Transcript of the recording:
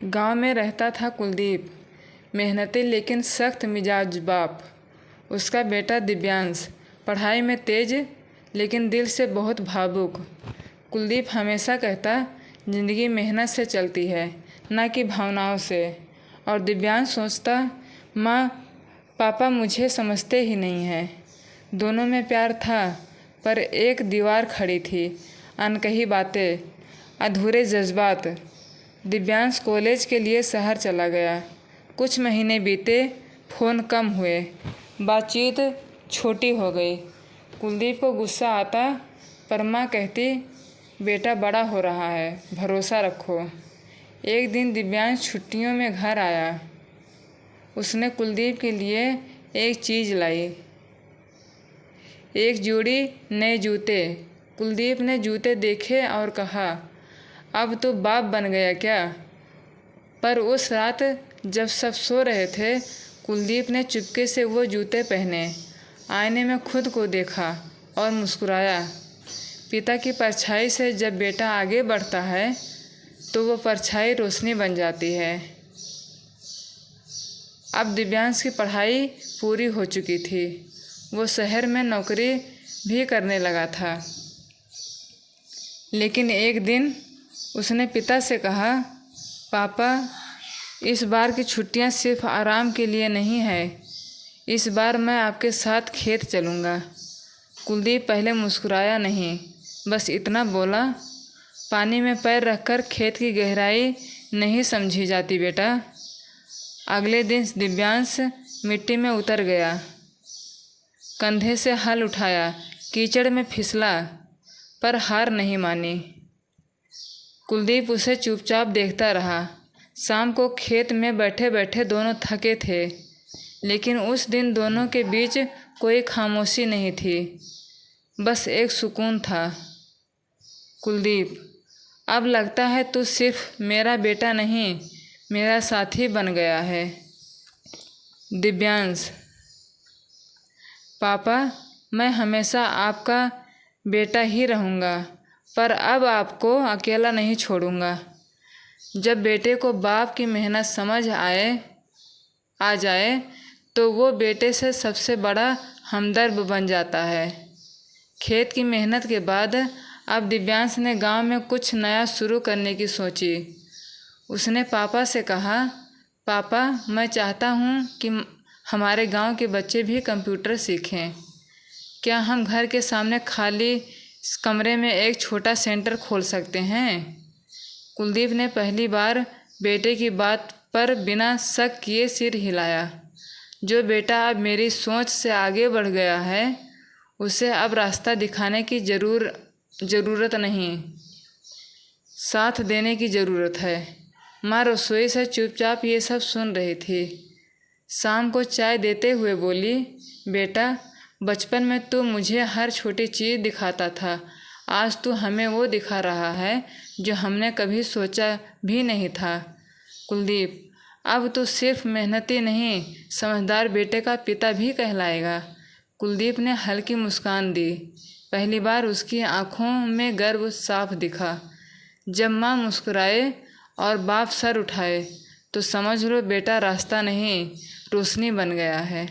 गांव में रहता था कुलदीप, मेहनती लेकिन सख्त मिजाज बाप। उसका बेटा दिव्यांश पढ़ाई में तेज लेकिन दिल से बहुत भावुक। कुलदीप हमेशा कहता, जिंदगी मेहनत से चलती है, न कि भावनाओं से। और दिव्यांश सोचता, माँ पापा मुझे समझते ही नहीं हैं। दोनों में प्यार था, पर एक दीवार खड़ी थी, अनकही बातें, अधूरे जज्बात। दिव्यांश कॉलेज के लिए शहर चला गया। कुछ महीने बीते, फ़ोन कम हुए, बातचीत छोटी हो गई। कुलदीप को गुस्सा आता, पर माँ कहती, बेटा बड़ा हो रहा है, भरोसा रखो। एक दिन दिव्यांश छुट्टियों में घर आया। उसने कुलदीप के लिए एक चीज़ लाई, एक जोड़ी नए जूते। कुलदीप ने जूते देखे और कहा, अब तो बाप बन गया क्या। पर उस रात जब सब सो रहे थे, कुलदीप ने चुपके से वो जूते पहने, आईने में खुद को देखा और मुस्कुराया। पिता की परछाई से जब बेटा आगे बढ़ता है तो वो परछाई रोशनी बन जाती है। अब दिव्यांश की पढ़ाई पूरी हो चुकी थी। वो शहर में नौकरी भी करने लगा था। लेकिन एक दिन उसने पिता से कहा, पापा इस बार की छुट्टियां सिर्फ आराम के लिए नहीं है, इस बार मैं आपके साथ खेत चलूँगा। कुलदीप पहले मुस्कुराया नहीं, बस इतना बोला, पानी में पैर रखकर खेत की गहराई नहीं समझी जाती बेटा। अगले दिन दिव्यांश मिट्टी में उतर गया, कंधे से हल उठाया, कीचड़ में फिसला, पर हार नहीं मानी। कुलदीप उसे चुपचाप देखता रहा। शाम को खेत में बैठे बैठे दोनों थके थे, लेकिन उस दिन दोनों के बीच कोई खामोशी नहीं थी, बस एक सुकून था। कुलदीप, अब लगता है तू सिर्फ मेरा बेटा नहीं, मेरा साथी बन गया है। दिव्यांश, पापा मैं हमेशा आपका बेटा ही रहूँगा, पर अब आपको अकेला नहीं छोड़ूंगा। जब बेटे को बाप की मेहनत समझ आ जाए तो वो बेटे से सबसे बड़ा हमदर्द बन जाता है। खेत की मेहनत के बाद अब दिव्यांश ने गांव में कुछ नया शुरू करने की सोची। उसने पापा से कहा, पापा मैं चाहता हूँ कि हमारे गांव के बच्चे भी कंप्यूटर सीखें। क्या हम घर के सामने खाली कमरे में एक छोटा सेंटर खोल सकते हैं। कुलदीप ने पहली बार बेटे की बात पर बिना शक किए सिर हिलाया। जो बेटा अब मेरी सोच से आगे बढ़ गया है, उसे अब रास्ता दिखाने की ज़रूरत नहीं, साथ देने की ज़रूरत है। माँ रसोई से चुपचाप ये सब सुन रही थी। शाम को चाय देते हुए बोली, बेटा बचपन में तू मुझे हर छोटी चीज़ दिखाता था, आज तू हमें वो दिखा रहा है जो हमने कभी सोचा भी नहीं था। कुलदीप, अब तू सिर्फ मेहनती नहीं, समझदार बेटे का पिता भी कहलाएगा। कुलदीप ने हल्की मुस्कान दी। पहली बार उसकी आंखों में गर्व साफ दिखा। जब माँ मुस्कुराए और बाप सर उठाए तो समझ लो बेटा रास्ता नहीं, रोशनी बन गया है।